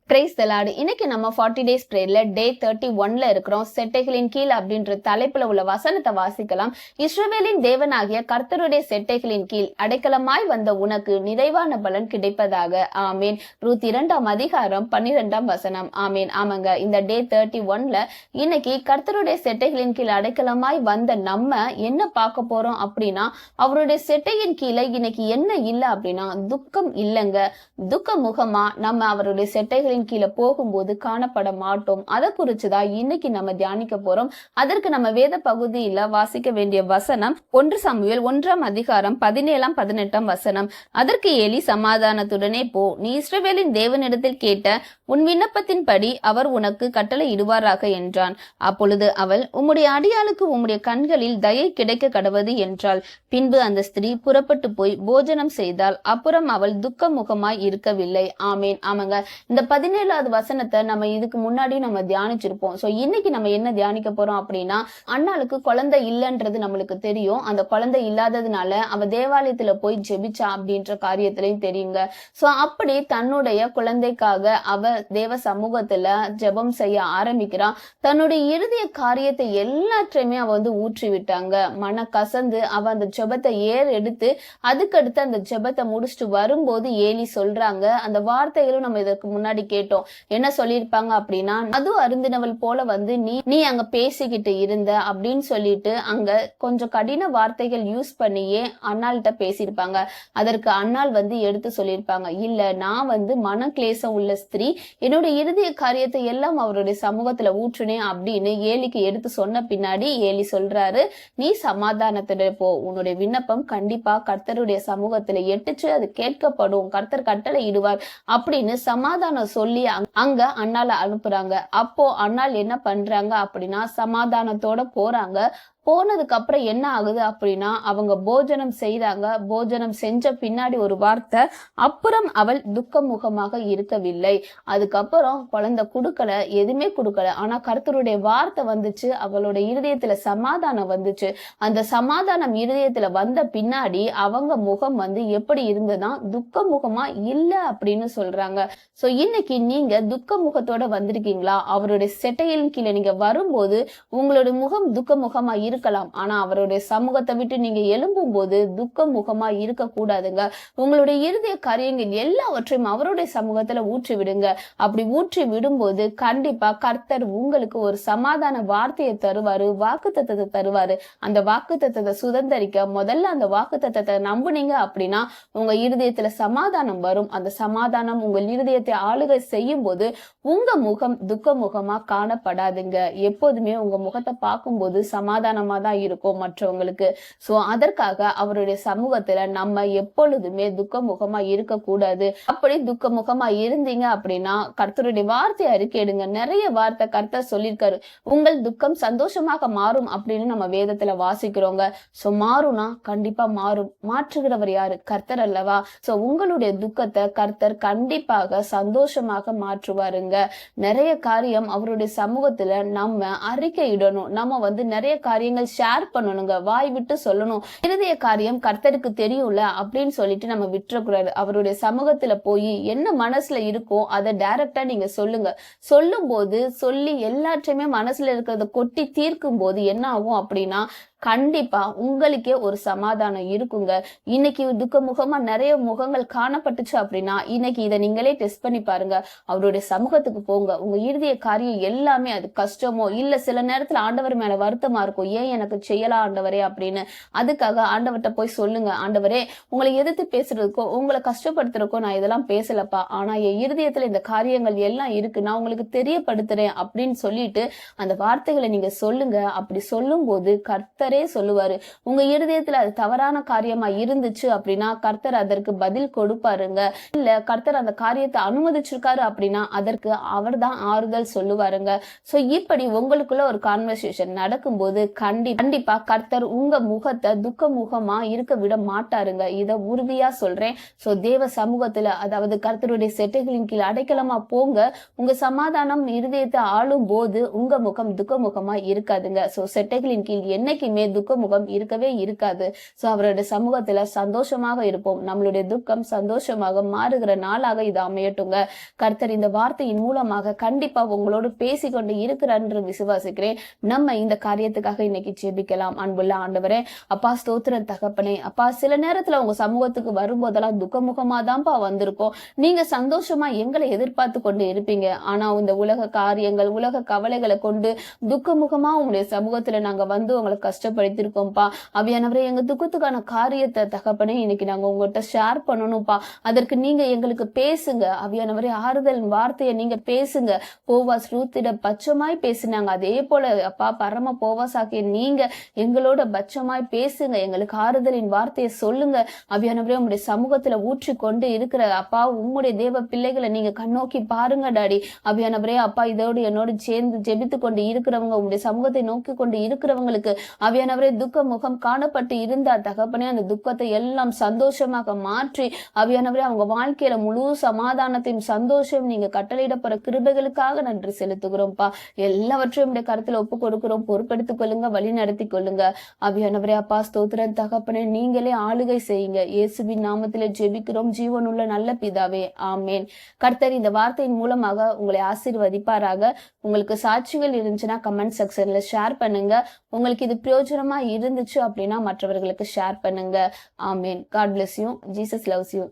Praise the Lord. இன்னைக்கு நம்ம 40 days பிரேயர்ல டே 31ல இருக்கிறோம். செட்டைகளின் கீழ் அப்படின்ற தலைப்புல உள்ள வசனத்தை வாசிக்கலாம். இஸ்ரவேலின் தேவனாகிய கர்த்தருடைய செட்டைகளின் கீழ் அடைக்கலமாய் வந்த உனக்கு நிறைவான பலன் கிடைப்பதாக. ஆமேன். ரூத் 2ஆம் அதிகாரம் 12ஆம் வசனம். ஆமேன். ஆமாங்க, இந்த டே 31ல இன்னைக்கு கர்த்தருடைய செட்டைகளின் கீழ் அடைக்கலமாய் வந்த நம்ம என்ன பார்க்க போறோம் அப்படின்னா, அவருடைய செட்டையின் கீழே இன்னைக்கு என்ன இல்லை அப்படின்னா துக்கம் இல்லைங்க. துக்க முகமா நம்ம அவருடைய செட்டைகளின் கீழே போகும்போது காணப்பட மாட்டோம். அதை குறிச்சுதான் இன்னைக்கு நம்ம தியானிக்க போறோம். அதற்கு நம்ம வேத பகுதியில வாசிக்க வேண்டிய வசனம் 1 சாமுவேல் 1ஆம் அதிகாரம் 17ஆம் 18ஆம் வசனம். அதற்கு ஏலி சமாதானத்துடனே போ, நீ இஸ்ரவேலின் தேவனிடத்தில் கேட்ட உன் விண்ணப்பத்தின்படி அவர் உனக்கு கட்டளை இடுவாராக என்றான். அப்பொழுது அவள், உம்முடைய அடியாளுக்கு உம்முடைய கண்களில் தயை கிடைக்க கடவது என்றாள். பின்பு அந்த ஸ்திரீ புறப்பட்டு போய் போஜனம் செய்தாள். அப்புறம் அவள் துக்க முகமாய் இருக்கவில்லை. ஆமேன். ஆமாங்க, இந்த 17வது வசனத்தை நம்ம இதுக்கு முன்னாடி நம்ம தியானிச்சிருப்போம். சோ இன்னைக்கு நம்ம என்ன தியானிக்க போறோம் அப்படின்னா, அண்ணாளுக்கு குழந்தை இல்லைன்றது நம்மளுக்கு தெரியும். அந்த குழந்தை இல்லாததுனால அவ தேவாலயத்துல போய் ஜெபிச்சா அப்படின்ற காரியத்திலையும் தெரியுங்க. சோ அப்படி தன்னுடைய குழந்தைக்காக அவ தேவ சமூகத்துல ஜெபம் செய்ய ஆரம்பிக்கிறான். தன்னுடைய இறுதிய காரியத்தை எல்லாற்றையுமே அவ ஊற்றி விட்டாங்க. மன கசந்து அவ அந்த ஜெபத்தை எடுத்து அதுக்கடுத்து அந்த ஜெபத்தை முடிச்சுட்டு வரும்போது ஏலி சொல்றாங்க. அந்த வார்த்தைகளும் நம்ம இதற்கு முன்னாடி கேட்டோம். என்ன சொல்லியிருப்பாங்க அப்படின்னா, அது அருந்தினவள் போல நீ அங்க பேசிக்கிட்டு இருந்த அப்படின்னு சொல்லிட்டு அங்க கொஞ்சம் கடின வார்த்தைகள் யூஸ் பண்ணியே அண்ணாள்கிட்ட பேசியிருப்பாங்க. அதற்கு அண்ணாள் எடுத்து சொல்லியிருப்பாங்க, இல்ல நான் மன கிளேசம் உள்ள ஸ்திரீ, என்னுடைய இறுதிய காரியத்தை எல்லாம் அவருடைய சமூகத்துல ஊற்றுனேன் அப்படின்னு ஏலிக்கு எடுத்து சொன்ன பின்னாடி ஏலி சொல்றாரு, நீ சமாதானத்துல போ, உன்னுடைய விண்ணப்பம் கண்டிப்பா கர்த்தருடைய சமூகத்துல எட்டுச்சு, அது கேட்கப்படும், கர்த்தர் கட்டளை இடுவார் அப்படின்னு சமாதானம் சொல்லி அங்க அண்ணால அனுப்புறாங்க. அப்போ அண்ணாள் என்ன பண்றாங்க அப்படின்னா சமாதானத்தோட போறாங்க. போனதுக்கு அப்புறம் என்ன ஆகுது அப்படின்னா, அவங்க போஜனம் செய்தாங்க. போஜனம் செஞ்ச பின்னாடி ஒரு வார்த்தை, அப்புறம் அவள் துக்க முகமாக இருக்கவில்லை. அதுக்கப்புறம் குழந்தை கொடுக்கல, எதுவுமே கொடுக்கல. ஆனா கர்த்தருடைய வார்த்தை வந்துச்சு, அவளோட இருதயத்துல சமாதானம் வந்துச்சு. அந்த சமாதானம் இருதயத்துல வந்த பின்னாடி அவங்க முகம் எப்படி இருந்ததுன்னா துக்க முகமா இல்ல அப்படின்னு சொல்றாங்க. சோ இன்னைக்கு நீங்க துக்க முகத்தோட வந்திருக்கீங்களா? அவருடைய செட்டையின் கீழே நீங்க வரும்போது உங்களுடைய முகம் துக்க முகமா இருக்கலாம். ஆனா அவருடைய சமூகத்தை விட்டு நீங்க எழும்பும் போது துக்க முகமா இருக்க கூடாதுங்க. உங்களுடைய இறுதிய காரியங்கள் எல்லாவற்றையும் அவருடைய சமூகத்துல ஊற்றி விடுங்க. அப்படி ஊற்றி விடும்போது கண்டிப்பா கர்த்தர் உங்களுக்கு ஒரு சமாதான வார்த்தையை தருவாரு, வாக்குத்தத்தத்தை தருவாரு. அந்த வாக்குத்தத்தத்தை சுதந்திரிக்க முதல்ல அந்த வாக்குத்தத்தத்தை நம்புனீங்க அப்படின்னா உங்க இருதயத்துல சமாதானம் வரும். அந்த சமாதானம் உங்கள் இருதயத்தை ஆளுகை செய்யும் போது உங்க முகம் துக்க முகமா காணப்படாதுங்க. எப்போதுமே உங்க முகத்தை பார்க்கும்போது சமாதானமா தான் இருக்கும் மற்றவங்களுக்கு. சோ அதற்காக அவருடைய சமூகத்துல நம்ம எப்பொழுதுமே துக்க முகமா இருக்க கூடாது. அப்படி துக்க முகமா இருந்தீங்க அப்படின்னா கர்த்தருடைய வார்த்தையை அறிக்கையிடுங்க. நிறைய வார்த்தை கர்த்தர் சொல்லியிருக்காரு, உங்கள் துக்கம் சந்தோஷமாக மாறும் அப்படின்னு நம்ம வேதத்துல வாசிக்கிறோங்க. சோ மாறும்னா கண்டிப்பா மாறும். மாற்றுகிறவர் யாரு? கர்த்தர் அல்லவா? சோ உங்களுடைய துக்கத்தை கர்த்தர் கண்டிப்பாக சந்தோஷமாக மாற்றுவாருங்க. நிறைய காரியம் அவருடைய சமூகத்துல நம்ம அறிக்கையிடணும். நம்ம நிறைய காரியங்கள் ஷேர் பண்ணணுங்க. வாய் விட்டு சொல்லணும். இறுதிய காரியம் கர்த்தருக்கு தெரியும்ல அப்படின்னு சொல்லிட்டு நம்ம விட்டுறக்கூடாது. அவருடைய சமூகத்துல போய் என்ன மனசுல இருக்கோ அதை டைரக்டா நீங்க சொல்லுங்க. சொல்லும் போது சொல்லி எல்லாத்தையுமே மனசுல இருக்கிறத கொட்டி தீர்க்கும் போது என்ன ஆகும் அப்படின்னா கண்டிப்பா உங்களுக்கே ஒரு சமாதானம் இருக்குங்க. இன்னைக்கு துக்க முகமா நிறைய முகங்கள் காணப்பட்டுச்சு அப்படின்னா இன்னைக்கு இதை நீங்களே டெஸ்ட் பண்ணி பாருங்க. அவருடைய சமூகத்துக்கு போங்க. உங்க இறுதிய காரியம் எல்லாமே அது கஷ்டமோ இல்ல சில நேரத்துல ஆண்டவர் மேல வருத்தமா இருக்கும், ஏன் எனக்கு செய்யலாம் ஆண்டவரே அப்படின்னு. அதுக்காக ஆண்டவர்கிட்ட போய் சொல்லுங்க, ஆண்டவரே உங்களை எதிர்த்து பேசுறதுக்கோ உங்களை கஷ்டப்படுத்துறதுக்கோ நான் இதெல்லாம் பேசலப்பா, ஆனா என் இருதயத்துல இந்த காரியங்கள் எல்லாம் இருக்கு, நான் உங்களுக்கு தெரியப்படுத்துறேன் அப்படின்னு சொல்லிட்டு அந்த வார்த்தைகளை நீங்க சொல்லுங்க. அப்படி சொல்லும் போது கர்த்தரே சொல்லுவாரு. உங்க இருதயத்துல அது தவறான காரியமா இருந்துச்சு அப்படின்னா கர்த்தர் அதற்கு பதில் கொடுப்பாருங்க. இல்ல கர்த்தர் அந்த காரியத்தை அனுமதிச்சிருக்காரு அப்படின்னா அதற்கு அவர் தான் ஆறுதல் சொல்லுவாருங்க. சோ இப்படி உங்களுக்குள்ள ஒரு கான்வர்சேஷன் நடக்கும்போது கண்டிப்பா கர்த்தர் உங்க முகத்தை துக்க முகமா இருக்க விட மாட்டாருங்க. இத உறுதியா சொல்றேன். சோ தேவ சமூகத்துல, அதாவது கர்த்தருடைய செட்டைகளின் கீழ் அடைக்கலமா போங்க. உங்க சமாதானம் இருதயத்தை ஆளும் போது உங்க முகம் துக்க முகமா இருக்காதுங்க. சோ செட்டைகளின் கீழ் என்னைக்குமே இனிமே துக்க முகம் இருக்கவே இருக்காது. சோ அவருடைய சமூகத்துல சந்தோஷமாக இருப்போம். நம்மளுடைய துக்கம் சந்தோஷமாக மாறுகிற நாளாக இது அமையட்டுங்க. கர்த்தர் இந்த வார்த்தையின் மூலமாக கண்டிப்பா உங்களோடு பேசிக்கொண்டு இருக்கிறார் என்று விசுவாசிக்கிறேன். நம்ம இந்த காரியத்துக்காக இன்னைக்கு ஜெபிக்கலாம். அன்புள்ள ஆண்டவரே, அப்பா ஸ்தோத்திரம் தகப்பனே. அப்பா சில நேரத்துல உங்க சமூகத்துக்கு வரும்போதெல்லாம் துக்கமுகமா தான்ப்பா வந்திருக்கோம். நீங்க சந்தோஷமா எங்களை எதிர்பார்த்து கொண்டு இருப்பீங்க. ஆனா இந்த உலக காரியங்கள், உலக கவலைகளை கொண்டு துக்கமுகமா உங்களுடைய சமூகத்துல நாங்க வந்து உங்களை கஷ்டப்படுத்திருக்கோம்ப்பா. ஆவியானவரே, எங்க துக்கத்துக்கான காரியத்தை தகப்பனே இன்னைக்கு நாங்க உங்கள்கிட்ட ஷேர் பண்ணணும்ப்பா. அதற்கு நீங்க எங்களுக்கு பேசுங்க. ஆவியானவரே, ஆறுதல் வார்த்தையை நீங்க பேசுங்க. போவாஸ் ரூத்திட பட்சமாய் பேசினாங்க. அதே போல அப்பா பரம போவாஸ் ஆகிய நீங்க எங்களோட பட்சமாய் பேசுங்க. எங்களுக்கு ஆறுதலின் வார்த்தையை சொல்லுங்க. ஆவியானவரே, உங்களுடைய சமூகத்துல ஊற்றி கொண்டு இருக்கிற அப்பா உம்முடைய தேவ பிள்ளைகளை நீங்க கண்ணோக்கி பாருங்க டாடி. ஆவியானவரே, அப்பா இதோடு என்னோடு சேர்ந்து ஜெபித்து கொண்டு இருக்கிறவங்க, உங்களுடைய சமூகத்தை நோக்கி கொண்டு இருக்கிறவங்களுக்கு ஆவியானவரே துக்க முகம் காணப்பட்டு இருந்தா தகப்பனே அந்த துக்கத்தை எல்லாம் சந்தோஷமாக மாற்றி ஆவியானவரே அவங்க வாழ்க்கையில முழு சமாதானத்தையும் சந்தோஷம் நீங்க கட்டளையிடப்படுற கிருபைகளுக்காக நன்றி செலுத்துகிறோம்ப்பா. எல்லாவற்றையும் உடைய கருத்துல ஒப்பு கொடுக்கிறோம். பொறுப்பெடுத்துக் கொள்ளுங்க, வழி நடத்தி கொள்ளுங்க. ஆவியானவரே அப்பா ஸ்தோத்திரம் தகப்பனே, நீங்களே ஆளுகை செய்யுங்க. இயேசுவின் நாமத்திலே ஜெபிக்கிறோம் ஜீவனுள்ள நல்ல பிதாவே, ஆமேன். கர்த்தர் இந்த வார்த்தையின் மூலமாக உங்களை ஆசீர்வதிப்பாராக. உங்களுக்கு சாட்சிகள் இருந்துச்சுன்னா கமெண்ட் செக்ஷன்ல ஷேர் பண்ணுங்க. உங்களுக்கு இது பிரயோஜனமா இருந்துச்சு அப்படின்னா மற்றவர்களுக்கு ஷேர் பண்ணுங்க. Amen. God bless you. Jesus loves you.